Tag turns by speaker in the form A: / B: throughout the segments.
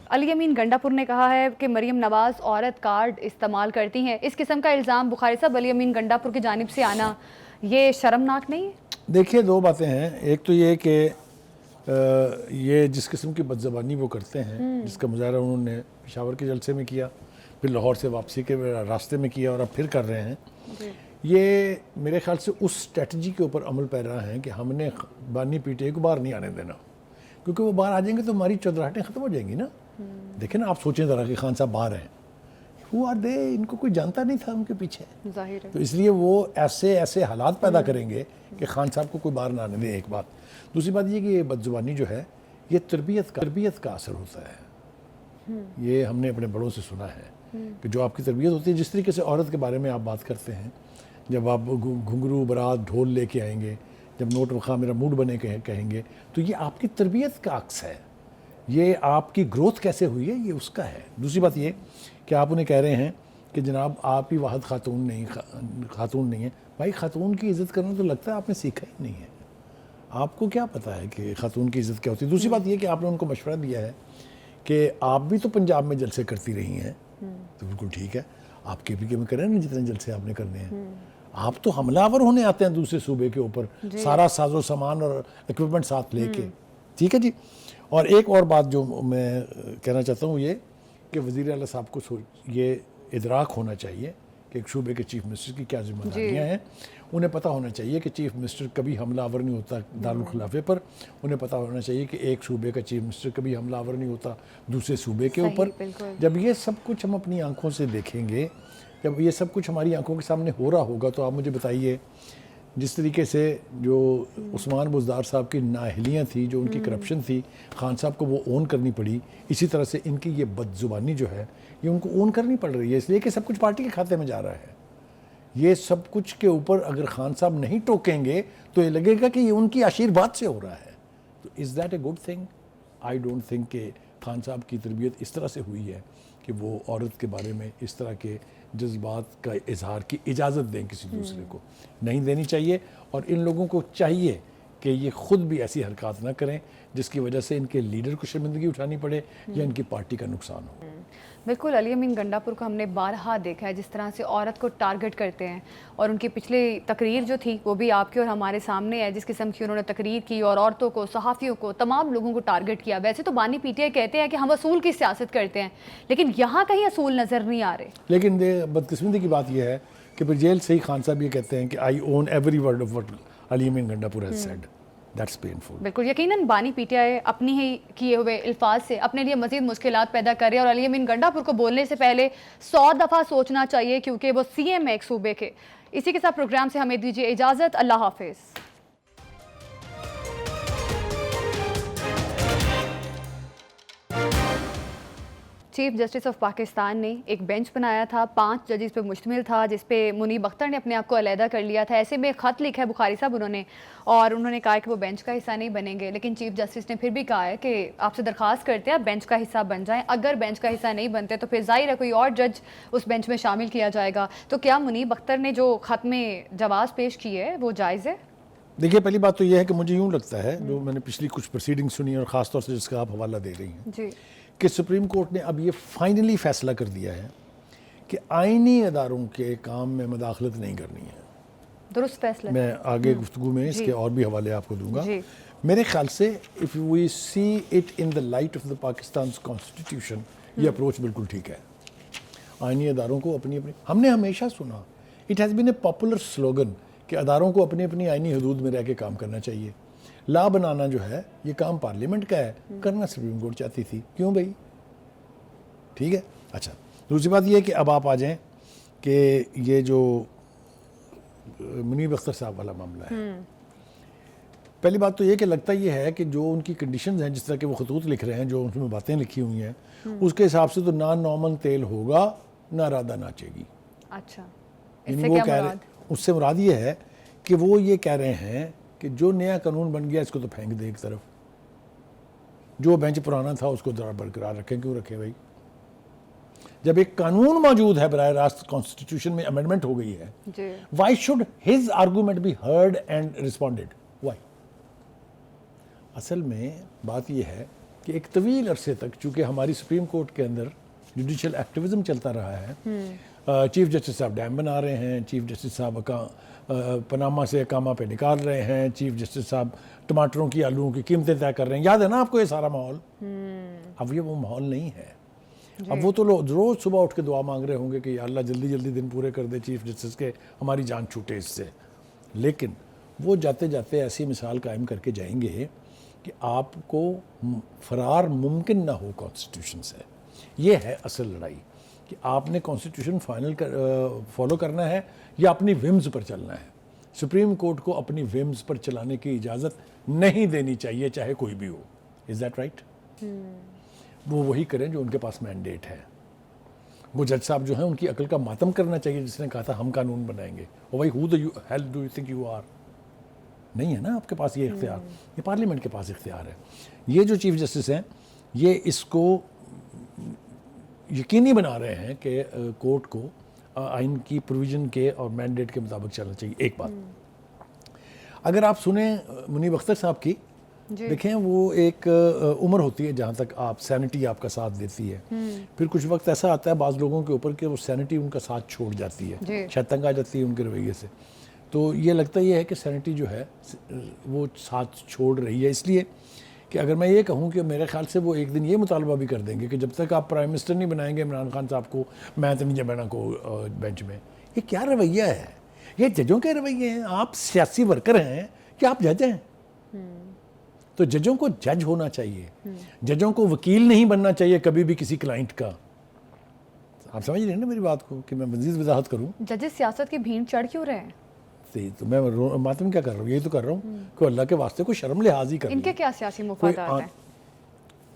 A: अली अमीन गंडापुर ने कहा है कि मरीम नवाज औरत कार्ड इस्तेमाल करती हैं। इस किस्म का इल्ज़ाम बुखारी साहब अली अमीन गंडापुर की जानिब से आना ये शर्मनाक नहीं है?
B: देखिए, दो बातें हैं। एक तो ये कि ये जिस किस्म की बदज़बानी वो करते हैं, जिसका मुजाहरा उन्होंने पेशावर के जलसे में किया, फिर लाहौर से वापसी के रास्ते में किया और अब फिर कर रहे हैं, ये मेरे ख्याल से उस स्ट्रेटजी के ऊपर अमल पैरा है कि हमने बानी पीटीआई को बाहर नहीं आने देना, क्योंकि वो बाहर आ जाएंगे तो हमारी चौधराहटें ख़त्म हो जाएंगी ना। देखें ना, आप सोचें ज़रा कि खान साहब बाहर हैं, वो आर दे, इनको कोई जानता नहीं था उनके पीछे,
A: जाहिर है।
B: तो इसलिए वो ऐसे ऐसे हालात पैदा करेंगे कि खान साहब को कोई बाहर ना आने दें। एक बात। दूसरी बात ये कि ये बदजुबानी जो है ये तरबियत का असर होता है। ये हमने अपने बड़ों से सुना है कि जो आपकी तरबियत होती है, जिस तरीके से औरत के बारे में आप बात करते हैं, जब आप घुंघरू बारात ढोल लेके आएंगे, जब नोट वखा मेरा मूड बने कहेंगे, तो ये आपकी तरबियत का अक्स है। ये आपकी ग्रोथ कैसे हुई है ये उसका है। दूसरी बात ये कि आप उन्हें कह रहे हैं कि जनाब आप ही वाहद खातून नहीं है। भाई, खातून की इज़्ज़त करना तो लगता है आपने सीखा ही नहीं है। आपको क्या पता है कि खातून की इज़्ज़त क्या होती है। दूसरी बात ये कि आपने उनको मशवरा दिया है कि आप भी तो पंजाब में जलसे करती रही हैं, तो बिल्कुल ठीक है, आप KPK में करें ना जितने जलसे आपने करने हैं। आप तो हमलावर होने आते हैं दूसरे सूबे के ऊपर, सारा साजो सामान और इक्विपमेंट साथ लेके, ठीक है जी। और एक और बात जो मैं कहना चाहता हूँ ये कि वज़ीर आला साहब को ये इदराक होना चाहिए कि एक सूबे के चीफ मिनिस्टर की क्या जिम्मेदारियाँ हैं। उन्हें पता होना चाहिए कि चीफ मिनिस्टर कभी हमलावर नहीं होता दारुल खिलाफे पर। उन्हें पता होना चाहिए कि एक सूबे का चीफ मिनिस्टर कभी हमलावर नहीं होता दूसरे सूबे के ऊपर। जब ये सब कुछ हम अपनी आंखों से देखेंगे, जब ये सब कुछ हमारी आंखों के सामने हो रहा होगा, तो आप मुझे बताइए, जिस तरीके से जो उस्मान बुज़दार साहब की नाअहलियाँ थी, जो उनकी करप्शन थी, खान साहब को वो ओन करनी पड़ी, इसी तरह से इनकी ये बदजुबानी जो है ये उनको ओन करनी पड़ रही है, इसलिए कि सब कुछ पार्टी के खाते में जा रहा है। ये सब कुछ के ऊपर अगर खान साहब नहीं टोकेंगे तो ये लगेगा कि ये उनकी आशीर्वाद से हो रहा है। तो is that a good thing? I don't think कि खान साहब की तरबियत इस तरह से हुई है कि वो औरत के बारे में इस तरह के जज्बात का इजहार की इजाज़त दें किसी दूसरे को, नहीं देनी चाहिए। और इन लोगों को चाहिए कि ये ख़ुद भी ऐसी हरकत ना करें जिसकी वजह से इनके लीडर को शर्मिंदगी उठानी पड़े या इनकी पार्टी का नुकसान हो।
A: बिल्कुल, अली अमीन गंडापुर को हमने बारहा देखा है जिस तरह से औरत को टारगेट करते हैं, और उनकी पिछली तकरीर जो थी वो भी आपके और हमारे सामने है, जिस किस्म की उन्होंने तकरीर की और औरतों को, सहाफ़ियों को, तमाम लोगों को टारगेट किया। वैसे तो बानी पीटीआई कहते हैं कि हम असूल की सियासत करते हैं, लेकिन यहाँ कहीं असूल नज़र नहीं आ रहे।
B: लेकिन बदकिस्मती की बात यह है कि फिर जेल से ही खान साहब ये कहते हैं कि I own every word of what Ali Amin Gandapur has said. That's painful.
A: बिल्कुल, यकीनन बानी पीटीआई अपनी ही किए हुए अल्फाज से अपने लिए मजीद मुश्किलात पैदा कर रहे हैं, और अली अमीन गंडापुर को बोलने से पहले 100 दफ़ा सोचना चाहिए, क्योंकि वो CM है एक सूबे के। इसी के साथ प्रोग्राम से हमें दीजिए इजाज़त। अल्लाह हाफिज़। चीफ जस्टिस ऑफ पाकिस्तान ने एक बेंच बनाया था, 5 जजेस पे मुश्तमिल था, जिस पे मुनीब अख्तर ने अपने आप को अलहदा कर लिया था। ऐसे में ख़त लिखा है बुखारी साहब उन्होंने, और उन्होंने कहा कि वो बेंच का हिस्सा नहीं बनेंगे, लेकिन चीफ जस्टिस ने फिर भी कहा है कि आपसे दरख्वास्त करते हैं आप बेंच का हिस्सा बन जाएं। अगर बेंच का हिस्सा नहीं बनते तो फिर जाहिर है कोई और जज उस बेंच में शामिल किया जाएगा। तो क्या मुनीब अख्तर ने जो ख़त में जवाब पेश किए है वो जायज़ है?
B: देखिए, पहली बात तो यह है कि मुझे यूँ लगता है, जो मैंने पिछली कुछ प्रोसीडिंग सुनी और ख़ासतौर से जिसका आप हवाला दे रही हैं
A: जी, कि
B: सुप्रीम कोर्ट ने अब ये फाइनली फैसला कर दिया है कि आइनी अदारों के काम में मदाखलत नहीं करनी है।
A: दुरुस्त फैसला।
B: मैं आगे गुफ्तगू में इसके और भी हवाले आपको दूंगा। मेरे ख्याल से if we see it in the light of the Pakistan constitution, ये अप्रोच बिल्कुल ठीक है। आइनी अदारों को अपनी अपनी, हमने हमेशा सुना, it has been a popular slogan कि अदारों को अपनी अपनी आइनी हदूद में रह के काम करना चाहिए। ला बनाना जो है ये काम पार्लियामेंट का है, करना सुप्रीम कोर्ट चाहती थी, क्यों भाई? ठीक है। अच्छा, दूसरी बात ये है कि अब आप आ जाएं कि ये जो मुनीब अख्तर साहब वाला मामला है, पहली बात तो ये कि लगता ये है कि जो उनकी कंडीशंस हैं, जिस तरह के वो खतूत लिख रहे हैं, जो उसमें बातें लिखी हुई हैं, उसके हिसाब से तो ना नॉर्मल तेल होगा ना राधा नाचेगी।
A: अच्छा,
B: इससे क्या मुराद? उससे मुराद ये है कि वो ये कह रहे हैं कि जो नया कानून बन गया इसको तो फेंक दे एक तरफ, जो बेंच पुराना था उसको जरा बरकरार रखें। क्यों रखें भाई? जब एक कानून मौजूद है, बराह रास्त कॉन्स्टिट्यूशन में अमेंडमेंट हो गई है, why should his argument be heard and responded? Why? असल में बात यह है कि एक तवील अरसे तक, चूँकि हमारी सुप्रीम कोर्ट के अंदर जुडिशल एक्टिविज्म चलता रहा है, चीफ जस्टिस साहब डैम बना रहे हैं, चीफ जस्टिस साहब का पनामा से अकामा पे निकाल रहे हैं, चीफ जस्टिस साहब टमाटरों की आलूओं की कीमतें तय कर रहे हैं। याद है ना आपको ये सारा माहौल? अब ये वो माहौल नहीं है। अब वो तो लोग रोज़ सुबह उठ के दुआ मांग रहे होंगे कि या अल्लाह जल्दी जल्दी दिन पूरे कर दे चीफ जस्टिस के, हमारी जान छूटे इससे। लेकिन वो जाते जाते ऐसी मिसाल कायम करके जाएंगे कि आपको फरार मुमकिन ना हो कॉन्स्टिट्यूशन से। ये है असल लड़ाई कि आपने कॉन्स्टिट्यूशन फॉलो करना है या अपनी विम्स पर चलना है। सुप्रीम कोर्ट को अपनी विम्स पर चलाने की इजाज़त नहीं देनी चाहिए, चाहे कोई भी हो। Is that right? वो वही करें जो उनके पास मैंडेट है। वो जज साहब जो हैं उनकी अकल का मातम करना चाहिए, जिसने कहा था हम कानून बनाएंगे। और भाई who the hell do you think you are? नहीं है ना आपके पास ये इख्तियार, ये पार्लियामेंट के पास इख्तियार है। ये जो चीफ जस्टिस हैं ये इसको यकीनी बना रहे हैं कि कोर्ट को आइन की प्रोविज़न के और मैंडेट के मुताबिक चलना चाहिए। एक बात अगर आप सुने मुनीब अख्तर साहब की, देखें वो एक उम्र होती है जहाँ तक आप सैनिटी आपका साथ देती है, फिर कुछ वक्त ऐसा आता है बाज़ लोगों के ऊपर कि वो सैनिटी उनका साथ छोड़ जाती है, शायद तंग आ जाती है उनके रवैये से। तो ये लगता ये है कि सैनिटी जो है वो साथ छोड़ रही है, इसलिए कि अगर मैं ये कहूँ कि मेरे ख्याल से वो एक दिन ये मुतालबा भी कर देंगे कि जब तक आप प्राइम मिनिस्टर नहीं बनाएंगे इमरान खान साहब को, मैं तो नहीं जमाना को बेंच में। ये क्या रवैया है? ये जजों के रवैये हैं। आप सियासी वर्कर हैं कि आप जज हैं? तो जजों को जज होना चाहिए, जजों को वकील नहीं बनना चाहिए कभी भी किसी क्लाइंट का। आप समझ रहे हैं ना मेरी बात को कि मैं मजीद वजाहत करूँ?
A: जजेस सियासत की भीड़ चढ़ क्यों रहे हैं?
B: तो मैं मातम क्या कर रहा हूँ? यही तो कर रहा हूँ कि अल्लाह के वास्ते कोई शर्म लिहाज ही कर।
A: इनके क्या सियासी मुफादात हैं?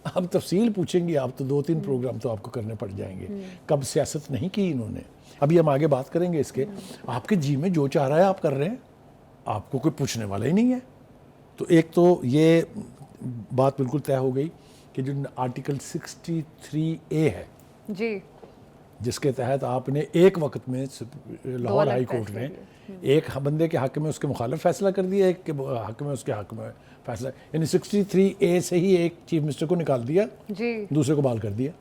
B: अब तफसील पूछेंगे आप तो 2-3 प्रोग्राम तो आपको करने पड़ जाएंगे। कब सियासत नहीं की इन्होंने, अभी हम आगे बात करेंगे इसके। आपके जी में जो चाह रहा है आप कर रहे हैं, आपको कोई पूछने वाला ही नहीं है। तो एक तो ये बात बिल्कुल तय हो गई कि जो आर्टिकल 63A है जी, जिसके तहत आपने एक वक्त में लाहौर हाई कोर्ट ने एक बंदे के हक में उसके मुखालिफ फैसला कर दिया, एक के हक में उसके हक में फैसला, यानी 63A से ही एक चीफ मिनिस्टर को निकाल दिया जी, दूसरे को बहाल कर दिया।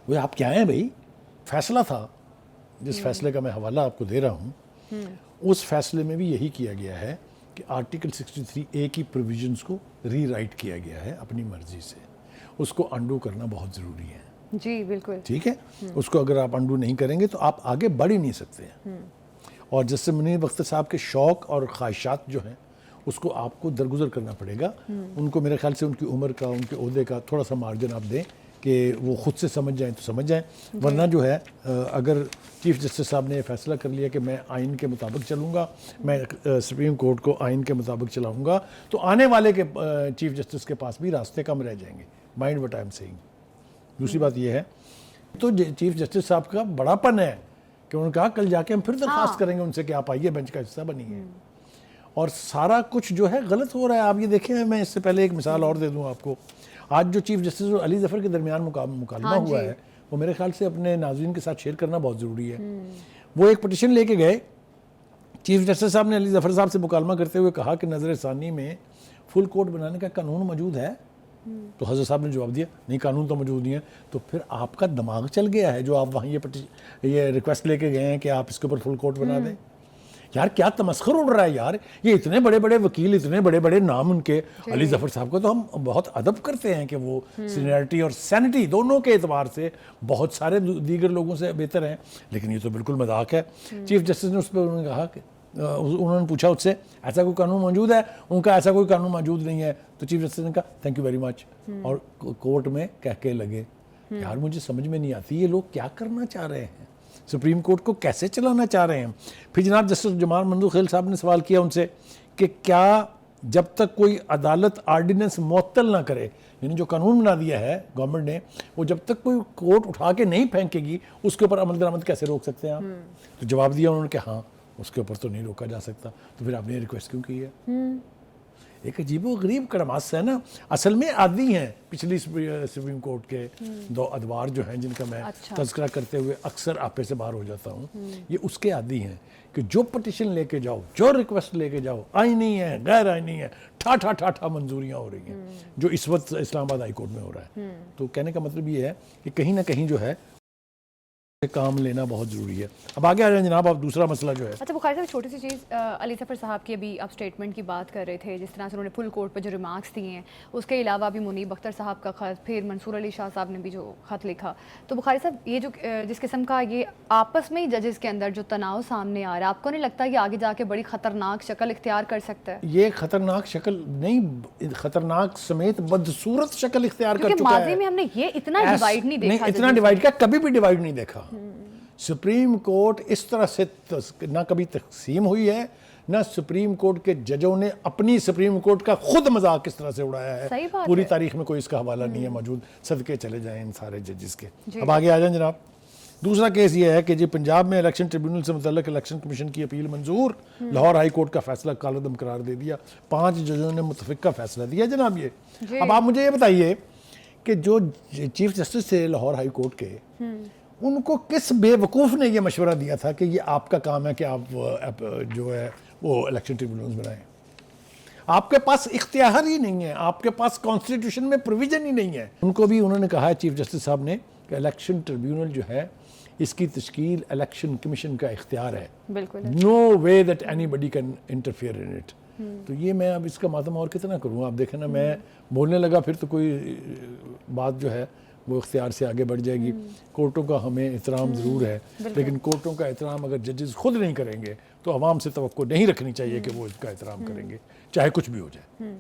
B: वो आप क्या हैं भाई? फैसला था, जिस फैसले का मैं हवाला आपको दे रहा हूँ, उस फैसले में भी यही किया गया है कि आर्टिकल 63A की प्रोविजंस को रीराइट किया गया है अपनी मर्जी से। उसको अंडू करना बहुत ज़रूरी है जी, बिल्कुल ठीक है। उसको अगर आप अंडू नहीं करेंगे तो आप आगे बढ़ ही नहीं सकते हैं। और जैसे मुनीब अख्तर साहब के शौक़ और ख्वाहिशात जो हैं उसको आपको दरगुजर करना पड़ेगा। उनको मेरे ख्याल से उनकी उम्र का, उनके ओहदे का थोड़ा सा मार्जिन आप दें कि वो ख़ुद से समझ जाएं तो समझ जाएं। वरना जो है अगर चीफ जस्टिस साहब ने फैसला कर लिया कि मैं आइन के मुताबिक चलूँगा, मैं सुप्रीम कोर्ट को आइन के मुताबिक चलाऊँगा, तो आने वाले के चीफ जस्टिस के पास भी रास्ते कम रह जाएंगे। Mind what I am saying. दूसरी बात यह है तो चीफ जस्टिस साहब का बड़ापन है कि उन्होंने कहा कल जाके हम फिर दरख्वास्त करेंगे उनसे कि आप आइए बेंच का हिस्सा बनिए। और सारा कुछ जो है गलत हो रहा है। आप ये देखें, मैं इससे पहले एक मिसाल और दे दूं आपको। आज जो चीफ जस्टिस और अली जफ़र के दरमियान मुकालमा हुआ है, वो मेरे ख्याल से अपने नाज़रीन के साथ शेयर करना बहुत ज़रूरी है। वो एक पटिशन लेके गए, चीफ जस्टिस साहब ने अली जफ़र साहब से मुकालमा करते हुए कहा कि नज़र सानी में फुल कोर्ट बनाने का कानून मौजूद है। तो हज़रत साहब ने जवाब दिया नहीं, कानून तो मौजूद नहीं है। तो फिर आपका दिमाग चल गया है जो आप वहाँ ये रिक्वेस्ट लेके गए हैं कि आप इसके ऊपर फुल कोर्ट बना दें। यार क्या तमस्खुर उड़ रहा है यार। ये इतने बड़े बड़े वकील, इतने बड़े बड़े नाम उनके, अली जफ़र साहब को तो हम बहुत अदब करते हैं कि वो सीनियरिटी और सैनिटी दोनों के एतबार से बहुत सारे दीगर लोगों से बेहतर हैं, लेकिन ये तो बिल्कुल मजाक है। चीफ जस्टिस ने उस पर उन्होंने कहा कि उन्होंने पूछा उससे ऐसा कोई कानून मौजूद है? उनका ऐसा कोई कानून मौजूद नहीं है। तो चीफ जस्टिस ने कहा थैंक यू वेरी मच, और कोर्ट में कह के लगे। यार मुझे समझ में नहीं आती ये लोग क्या करना चाह रहे हैं, सुप्रीम कोर्ट को कैसे चलाना चाह रहे हैं। फिर जनाब जस्टिस जमाल मंदूखेल साहब ने सवाल किया उनसे कि क्या जब तक कोई अदालत आर्डिनेंस मुअत्तल ना करे, यानी जो कानून बना दिया है गवर्नमेंट ने, वो जब तक कोई कोर्ट उठा के नहीं फेंकेगी उसके ऊपर अमल दरामद कैसे रोक सकते हैं आप? तो जवाब दिया उन्होंने कि हाँ उसके ऊपर तो नहीं रोका जा सकता। तो फिर आपने रिक्वेस्ट क्यों की है? एक अजीबो गरीब कड़मास है ना, असल में आदी हैं पिछली सुप्रीम कोर्ट के दो अदवार जो हैं जिनका मैं
A: अच्छा।
B: तज़किरा करते हुए अक्सर आपे से बाहर हो जाता हूँ, ये उसके आदी हैं कि जो पटिशन लेके जाओ, जो रिक्वेस्ट लेके जाओ, आईनी है गैर आईनी है, ठा मंजूरियाँ हो रही हैं, जो इस वक्त इस्लामाबाद हाई कोर्ट में हो रहा है। तो कहने का मतलब ये है कि कहीं ना कहीं जो है काम लेना बहुत ज़रूरी है। अब आगे आ जाए जनाब, आप दूसरा मसला जो है।
A: अच्छा बुखारी साहब, छोटी सी चीज़, अली सफ़र साहब की अभी आप स्टेटमेंट की बात कर रहे थे, जिस तरह से उन्होंने फुल कोर्ट पर जो रिमार्क्स दिए हैं, उसके अलावा भी मुनीब अख्तर साहब का ख़त, फिर मंसूर अली शाह साहब ने भी जो ख़त लिखा, तो बुखारी साहब ये जो जिस किस्म का ये आपस में ही जजेस के अंदर जो तनाव सामने आ रहा है, आपको नहीं लगता ये आगे जाके बड़ी ख़तरनाक शक्ल इख्तियार कर सकता है?
B: ये खतरनाक शक्ल नहीं, खतरनाक समेत बदसूरत शक्ल इख्तियार कर
A: क्योंकि
B: चुका
A: माजी
B: है।
A: में हमने ये इतना डिवाइड नहीं देखा,
B: इतना
A: जजेस
B: डिवाइड क्या, कभी भी डिवाइड नहीं देखा। सुप्रीम कोर्ट इस तरह से ना कभी तकसीम हुई है, ना सुप्रीम कोर्ट के जजों ने अपनी सुप्रीम कोर्ट का खुद मजाक किस तरह से उड़ाया
A: सही
B: है।
A: बात
B: पूरी
A: है।
B: तारीख में कोई इसका हवाला नहीं है मौजूद, सदके चले जाएं इन सारे जजेस के। अब आगे आ जाएं जनाब। दूसरा केस ये है कि जी पंजाब में इलेक्शन ट्रिब्यूनल से मुतल्लिक इलेक्शन कमीशन की अपील मंजूर, लाहौर हाई कोर्ट का फैसला कालदम करार दे दिया, 5 जजों ने मुतफिका फैसला दिया जनाब ये। अब आप मुझे ये बताइए कि जो चीफ जस्टिस थे लाहौर हाई कोर्ट के, उनको किस बेवकूफ़ ने ये मशवरा दिया था कि ये आपका काम है कि आप जो है वो इलेक्शन ट्रिब्यूनल्स बनाएं? आपके पास इख्तियार ही नहीं है, आपके पास कॉन्स्टिट्यूशन में प्रोविजन ही नहीं है। उनको भी उन्होंने कहा है चीफ जस्टिस साहब ने कि इलेक्शन ट्रिब्यूनल जो है इसकी तश्कील इलेक्शन कमीशन का इख्तियार है,
A: बिल्कुल।
B: No way that anybody can interfere in it. तो ये मैं अब इसका मातम और कितना करूँ, आप देखें ना, मैं बोलने लगा फिर तो कोई बात जो है वो इख्तियार से आगे बढ़ जाएगी। कोर्टों का हमें एहतराम ज़रूर है, लेकिन कोर्टों का एहतराम अगर जजेस खुद नहीं करेंगे तो आवाम से तवक्को नहीं रखनी चाहिए कि वो इसका एहतराम करेंगे, चाहे कुछ भी हो जाए।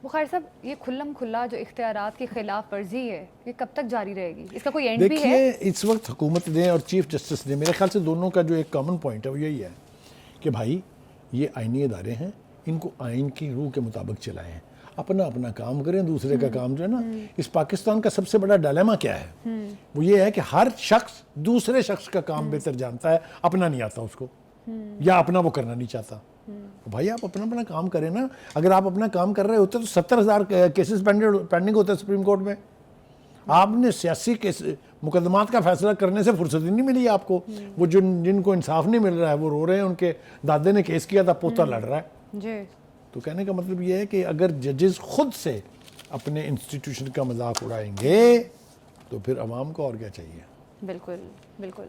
A: बुखारी साहब, ये खुल्लम खुल्ला जो इख्तियारात की खिलाफ वर्जी है, ये कब तक जारी रहेगी? इसका कोई एंड भी है?
B: देखिए, इस वक्त हुकूमत ने और चीफ जस्टिस ने, मेरे ख्याल से दोनों का जो एक कॉमन पॉइंट है वो यही है कि भाई ये आईनी इदारे हैं, इनको आइन की रूह के मुताबिक चलाएं, अपना अपना काम करें, दूसरे का काम जो है ना। इस पाकिस्तान का सबसे बड़ा डायलेमा क्या है, वो ये है कि हर शख्स दूसरे शख्स का काम बेहतर जानता है, अपना नहीं आता उसको, या अपना वो करना नहीं चाहता। तो भाई आप अपना अपना काम करें ना। अगर आप अपना काम कर रहे होते तो 70,000 केसेस पेंडिंग होते सुप्रीम कोर्ट में। आपने सियासी केस मुकदमात का फैसला करने से फुर्सत ही नहीं मिली आपको। वो जिनको इंसाफ नहीं मिल रहा है वो रो रहे हैं, उनके दादे ने केस किया था, पोता लड़ रहा है
A: जी।
B: तो कहने का मतलब ये है कि अगर जजेस खुद से अपने इंस्टीट्यूशन का मजाक उड़ाएंगे तो फिर अवाम को और क्या चाहिए।
A: बिल्कुल बिल्कुल।